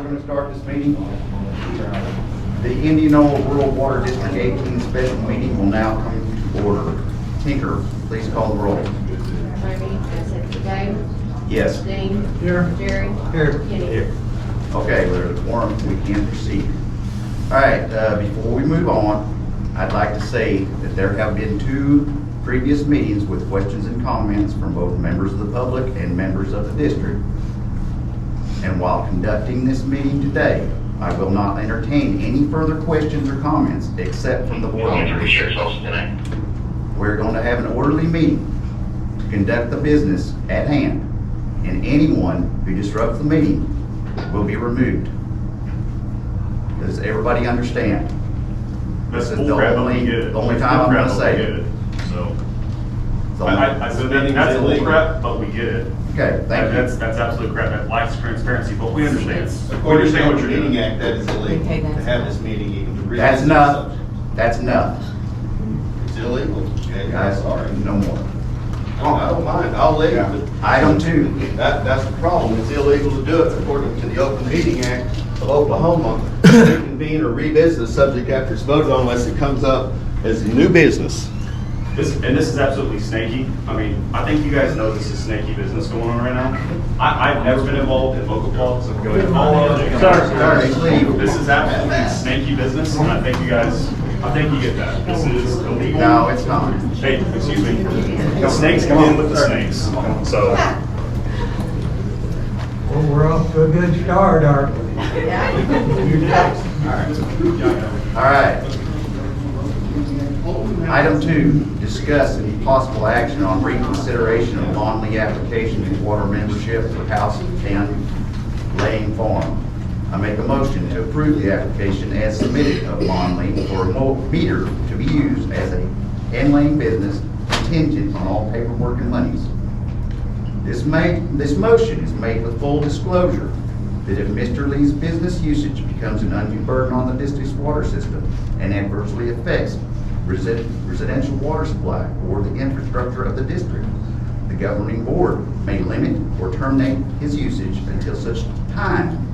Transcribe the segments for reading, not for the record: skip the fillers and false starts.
we're going to start this meeting. The Indianola Rural Water District 18 special meeting will now come to order. Tinker, please call the roll. Amy, Dave? Yes. Dean? Here. Jerry? Here. Kenny? Here. Okay, there's a quorum, we can proceed. All right, before we move on, I'd like to say that there have been 2 previous meetings with questions and comments from both members of the public and members of the district. And while conducting this meeting today, I will not entertain any further questions or comments except from the board members. We're going to have an orderly meeting to conduct the business at hand, and anyone who disrupts the meeting will be removed. Does everybody understand? That's This is the bullcrap, but we only, get it. the only That's time I'm bullcrap, going to but say we it. get it. So, So- I said that, that's bullcrap, but we get it. Okay, thank you. That's absolute crap, that lacks transparency, but we understand. We According to understand the what you're meeting doing. act, that is illegal Okay, to that's- have this meeting even to read. That's enough. That's enough. It's illegal, okay? Guys, Sorry. no more. I don't mind, I'll leave, Yeah. but Item 2. that's the problem. It's illegal to do it according to the Open Meeting Act of Oklahoma. Reconvene or revisit the subject after it's voted on unless it comes up as new business. This is absolutely snaky. I mean, I think you guys know this is snaky business going on right now. I've never been involved in local politics. I'm going all over. Sorry, leave. This is absolutely snaky business, and I think you get that. This is illegal. No, it's not. Hey, excuse me. The snakes come in with the snakes. So, Well, we're off to a good start, aren't we? All right. Item 2, discuss any possible action on reconsideration of Longley application for water membership for House 10 Lane Farm. I make a motion to approve the application as submitted of Longley for a meter to be used as a 10-lane business contingent on all paperwork and monies. This motion is made with full disclosure that if Mr. Lee's business usage becomes an undue burden on the district's water system and adversely affects residential water supply or the infrastructure of the district, the governing board may limit or terminate his usage until such time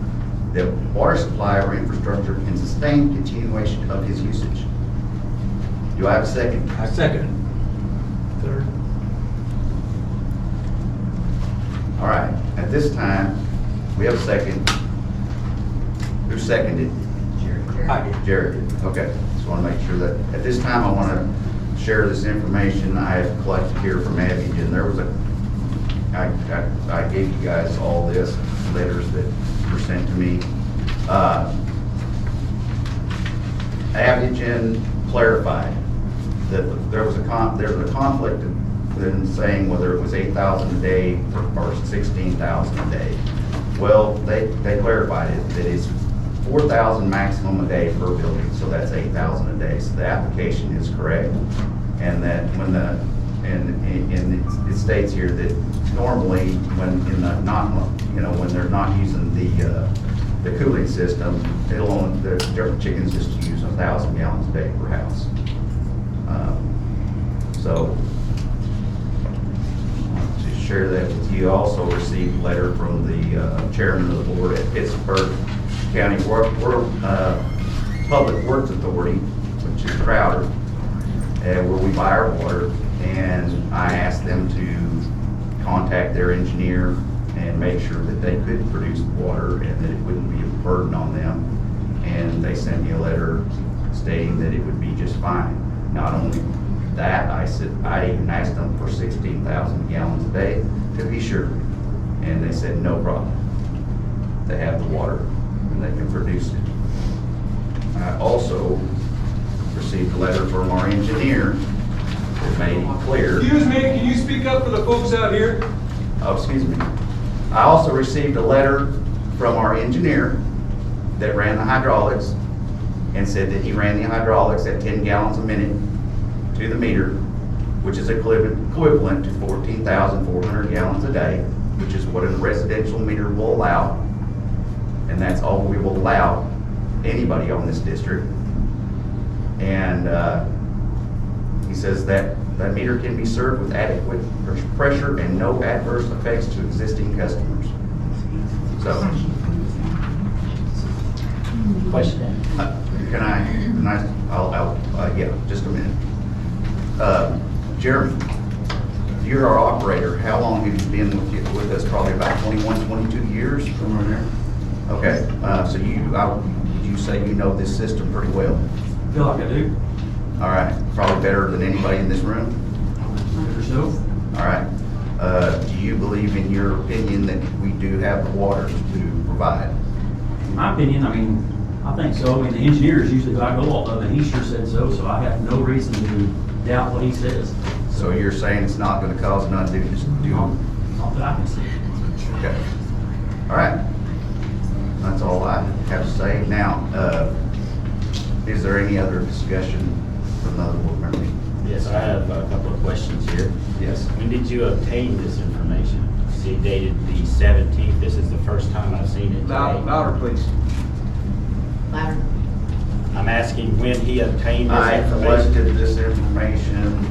that water supply or infrastructure can sustain continuation of his usage. Do I have a second? I second. Third. All right, at this time, we have a second. Who seconded? I did. Jared did. Okay, just want to make sure that, at this time, I want to share this information I have collected here from Abby. And there was I gave you guys all this, letters that were sent to me. Abby clarified that there was a conflict in saying whether it was 8,000 a day or 16,000 a day. Well, they clarified it, that it's 4,000 maximum a day per building, so that's 8,000 a day. So the application is correct, and that when it states here that normally when when they're not using the cooling system, the chickens just use 1,000 gallons a day per house. So to share that with you, I also received a letter from the chairman of the board at Pittsburgh County Public Works Authority, which is Crowder, where we buy our water, and I asked them to contact their engineer and make sure that they could produce water and that it wouldn't be a burden on them. And they sent me a letter stating that it would be just fine. Not only that, I even asked them for 16,000 gallons a day to be sure, and they said no problem. They have the water and they can produce it. I also received a letter from our engineer that made it clear. Excuse me, can you speak up for the folks out here? Oh, excuse me. I also received a letter from our engineer that ran the hydraulics and said that he ran the hydraulics at 10 gallons a minute to the meter, which is equivalent to 14,400 gallons a day, which is what a residential meter will allow. And that's all we will allow anybody on this district. And he says that meter can be served with adequate pressure and no adverse effects to existing customers. So Question. Yeah, just a minute. Jeremy, you're our operator. How long have you been with us? Probably about 21, 22 years? Somewhere there. Okay, so did you say you know this system pretty well? Feel like I do. All right, probably better than anybody in this room? Or so. All right. Do you believe in your opinion that we do have the water to provide? In my opinion, I mean, I think so. I mean, the engineers usually go off of it, and he sure said so, so I have no reason to doubt what he says. So you're saying it's not going to cause an undue Not that I can see. Okay. All right. That's all I have to say. Now, is there any other discussion from another board member? Yes, I have a couple of questions here. Yes. When did you obtain this information? See, dated the 17th. This is the first time I've seen it today. Louder, please. Louder. I'm asking when he obtained this I information. collected this information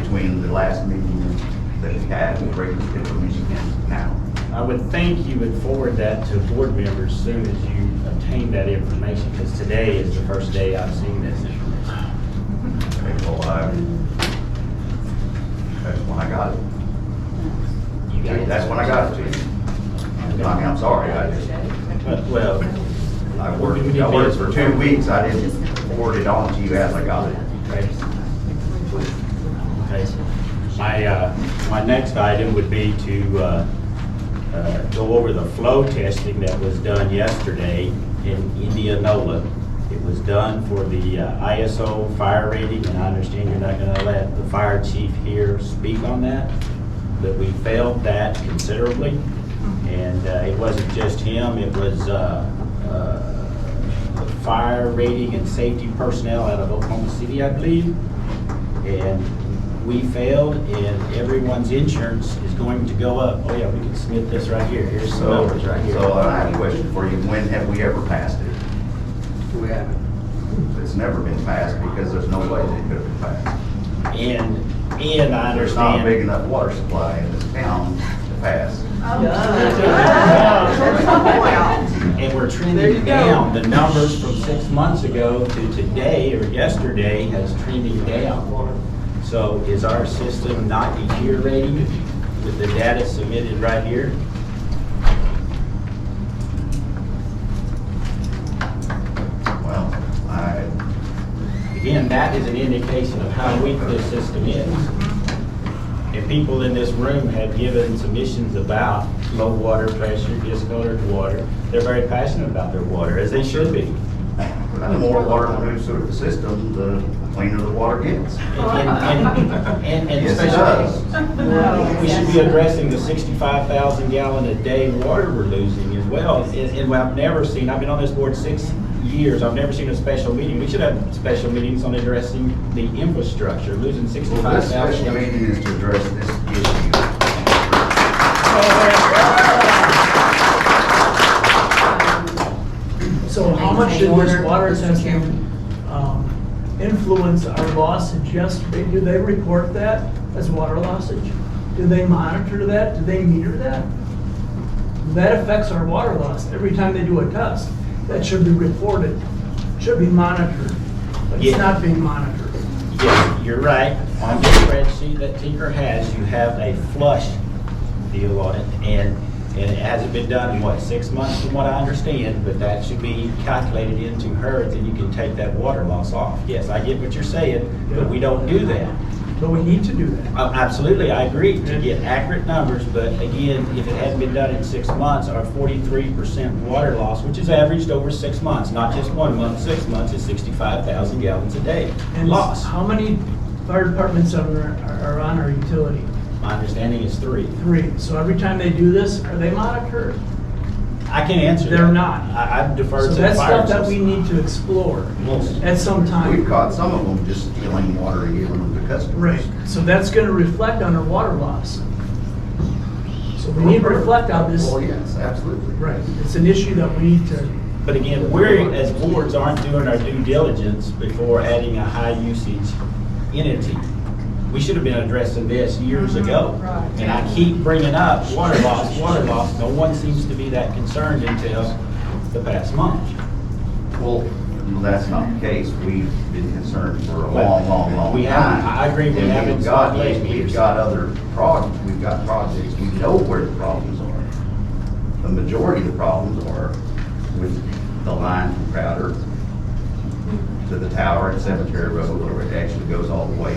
between the last meeting that we had with regular information and now. I would think you would forward that to board members as soon as you obtain that information, because today is the first day I've seen this information. Okay, well, that's when I got it. You got it? That's when I got it to you. I mean, I'm sorry, Well, I worked for 2 weeks, I didn't forward it on to you as I got it. okay. My next item would be to go over the flow testing that was done yesterday in Indianola. It was done for the ISO fire rating, and I understand you're not going to let the fire chief here speak on that, but we failed that considerably. And it wasn't just him, it was fire rating and safety personnel out of Oklahoma City, I believe. And we failed, and everyone's insurance is going to go up. Oh yeah, we can submit this right here. Here's some numbers right here. So I have a question for you. When have we ever passed it? We haven't. It's never been passed because there's no way that it could have been passed. And I There's not a big understand. enough water supply in this town to pass. And we're trending down. The numbers from 6 months ago to today or yesterday has trending down. So is our system not deteriorating with the data submitted right here? Well, Again, that is an indication of how weak this system is. And people in this room have given submissions about low water pressure, discolored water. They're very passionate about their water, as they should be. the more water that moves through the system, the cleaner the water gets. And Yes, it does. especially, we should be addressing the 65,000 gallon a day water we're losing as well. And I've never seen, I've been on this board 6 years, I've never seen a special meeting. We should have special meetings on addressing the infrastructure, losing Well, this 65,000. special meeting is to address this issue. So how much did this water testing influence our lossage yesterday? Do they report that as water lossage? Do they monitor that? Do they meter that? That affects our water loss. Every time they do a test, that should be reported, should be monitored, but Yeah. it's not being monitored. Yes, you're right. On the spreadsheet that Tinker has, you have a flush deal on it, and it hasn't been done in, what, 6 months from what I understand, but that should be calculated into hers, and you can take that water loss off. Yes, I get what you're saying, but we don't do that. But we need to do that. Absolutely, I agree, to get accurate numbers, but again, if it hadn't been done in 6 months, our 43% water loss, which is averaged over 6 months, not just 1 month, 6 months, is 65,000 gallons a day And loss. how many fire departments are on our utility? My understanding is 3. 3. So every time they do this, are they monitored? I can't answer that. They're not. I defer So to the that's fire stuff that we system. need to explore at some We've time. caught some of them just stealing water and giving them to customers. Right, so that's gonna reflect on our water loss. So we need to reflect on this. Oh, yes, absolutely. Right, it's an issue that we need to, But again, we as boards aren't doing our due diligence before adding a high usage entity. We should have been addressing this years ago. And I keep bringing up water loss, water loss. No one seems to be that concerned until the past month. Well, that's not the case. We've been concerned for a long, long, long We time. haven't- I agree, we And haven't we've got, stopped late we've years. got other projects, we've got projects, we know where the problems are. The majority of the problems are with the line from Crowder to the tower at Cemetery Road, where it actually goes all the way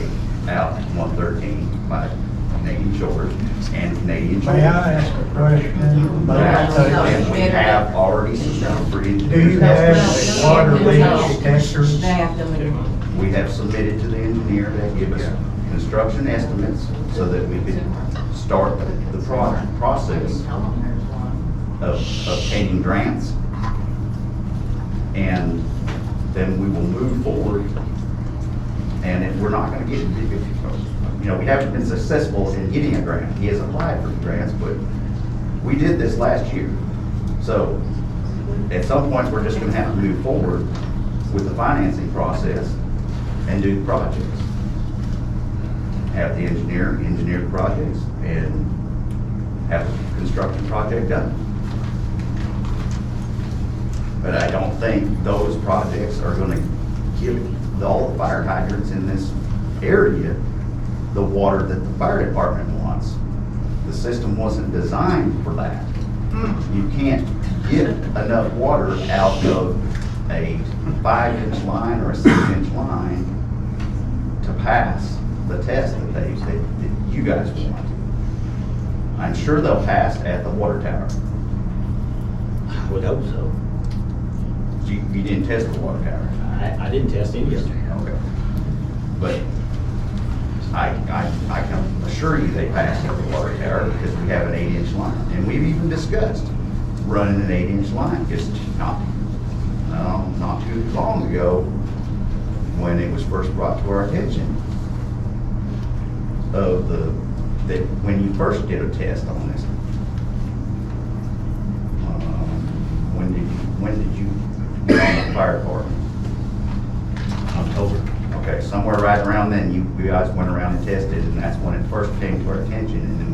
out 113 by Canadian Shores and Canadian Shores. May I ask a question about And we that? have already submitted for Do you engineers. have water leak detectors? They have them. We have submitted to the engineer to give us construction estimates so that we could start the process of obtaining grants. And then we will move forward. And if we're not gonna get, you know, we haven't been successful in getting a grant. He has applied for grants, but we did this last year. So at some point, we're just gonna have to move forward with the financing process and do the projects. Have the engineer the projects and have the construction project done. But I don't think those projects are gonna give all the fire hydrants in this area the water that the fire department wants. The system wasn't designed for that. You can't get enough water out of a 5-inch line or a 6-inch line to pass the test that you guys want. I'm sure they'll pass at the water tower. I would hope so. You didn't test the water tower. I didn't test any of it. Okay. But I can assure you they passed at the water tower because we have an 8-inch line. And we've even discussed running an 8-inch line, because not too long ago, when it was first brought to our attention, that when you first did a test on this, when did you get on the fire department? October. Okay, somewhere right around then, you guys went around and tested, and that's when it first came to our attention, and then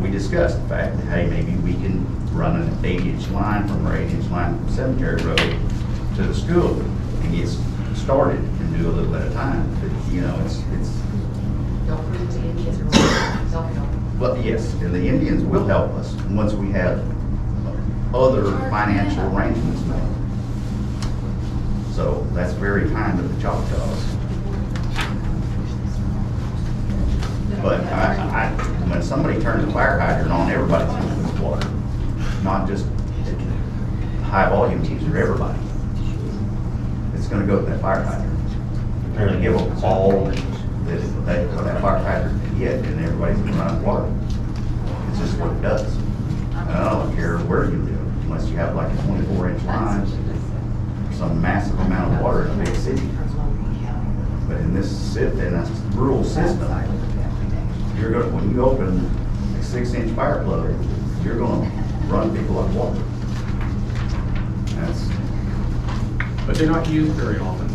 we discussed the fact that, hey, maybe we can run an 8-inch line from our 8-inch line from Cemetery Road to the school and get started and do a little at a time. But, it's, Don't forget the Indians are self-help. well, yes, and the Indians will help us once we have other financial arrangements made. So that's very kind of the Choctaws. But when somebody turns a fire hydrant on, everybody's gonna lose water, not just high volume user, everybody. It's gonna go to that fire hydrant. They're gonna give them all that fire hydrant can get, and everybody's gonna run out of water. It's just what it does. And I don't care where you live, unless you have like a 24-inch line, or some massive amount of water in a big city. But in a rural system, when you open a 6-inch fire plug, you're gonna run people out of water. But they're not used very often.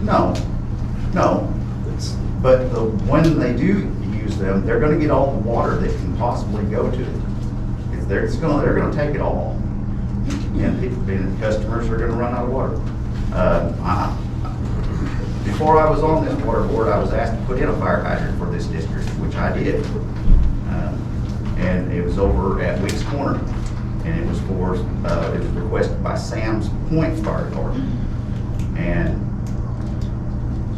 No. But when they do use them, they're gonna get all the water that can possibly go to it. They're gonna take it all. And customers are gonna run out of water. Before I was on this water board, I was asked to put in a fire hydrant for this district, which I did. And it was over at Weeks Corner. And it was requested by Sam's Point Fire Department. And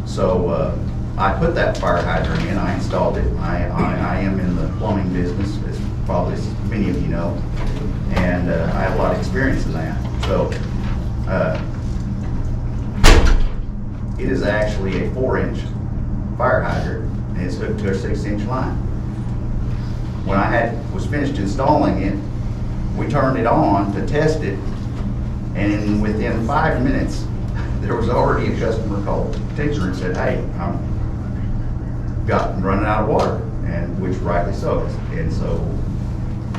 so I put that fire hydrant in, I installed it. I am in the plumbing business, as probably as many of you know. And I have a lot of experience in that. So it is actually a 4-inch fire hydrant, and it's hooked to a 6-inch line. When I was finished installing it, we turned it on to test it, and within 5 minutes, there was already a customer called Tinker and said, hey, I'm running out of water, and which rightly so. And so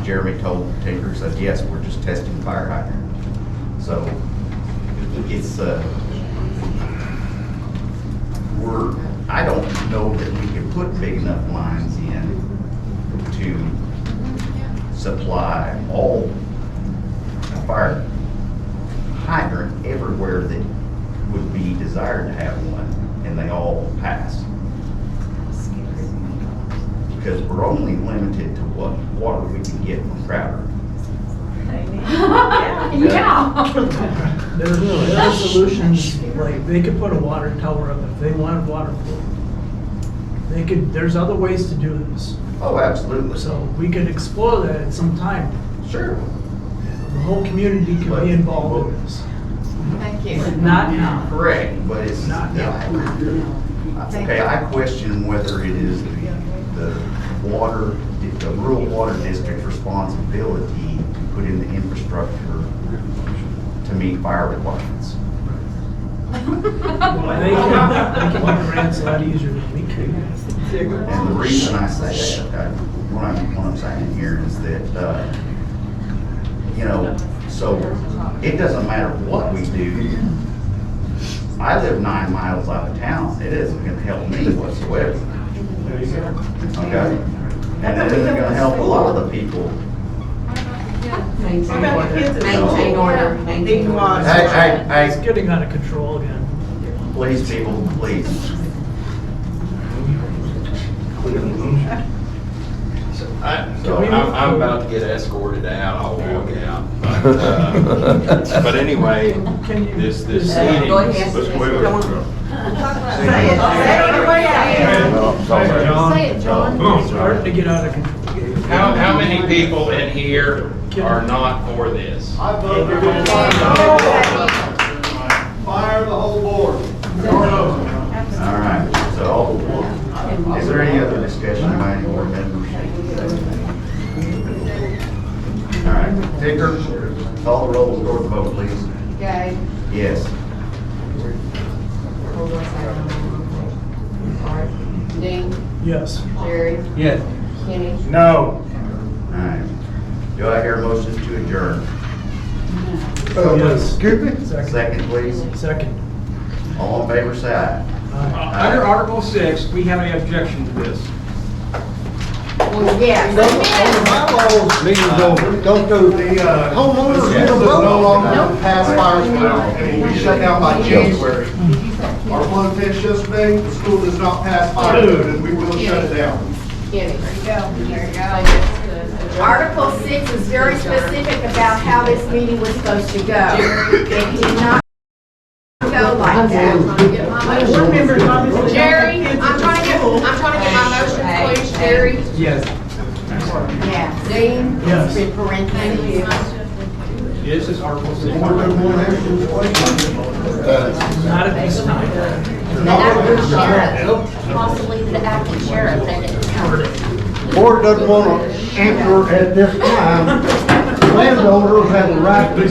Jeremy told Tinker, said, yes, we're just testing the fire hydrant. So it's, I don't know that we can put big enough lines in to supply all fire hydrant everywhere that would be desired to have one, and they all pass. Because we're only limited to what water we can get from Crowder. Yeah. There are solutions, like, they could put a water tower up if they wanted water flow. They could, there's other ways to do this. Oh, absolutely. So we could explore that at some time. Sure. The whole community could be involved in this. Thank you. But not now. Correct, but it's, Not now. okay, I question whether it is the rural water district's responsibility to put in the infrastructure to meet fire requirements. Well, they can get grants a lot easier than we can. And the reason I say that, what I'm saying here is that, you know, so it doesn't matter what we do. I live 9 miles out of town. It isn't gonna help me whatsoever. Okay? And it isn't gonna help a lot of the people. Maintain order, maintain order. Hey, It's getting out of control again. please, people, please. So I'm about to get escorted out, I'll walk out. But anyway, this seating. Go ahead. Say it, John. It's starting to get out of control. How many people in here are not for this? I vote for fire the whole board. All right, so, is there any other discussion by any board members? All right, Ticker, call the roll, record the vote, please. Gay. Yes. Hold on a second. Art. Dean. Yes. Jerry. Yes. Kenny. No. All right. Do I hear a motion to adjourn? Yes. Second, please. Second. All in favor, say aye. Under Article 6, we have an objection to this. Well, yeah. Homeowners will no longer pass fire sale, and will be shut down by January. Our flow test yesterday, the school does not pass fire code, and we will shut it down. Kenny. There you go. Article 6 is very specific about how this meeting was supposed to go. It did not go like that. Board members, obviously. Jerry, I'm trying to get my motion, please, Jerry. Yes. Yeah. Dean? Yes. In parentheses. This is Article 6. Not at this time. The acting sheriff, possibly the acting sheriff, they didn't cover it. Board doesn't want to answer at this time. Landowners have the right to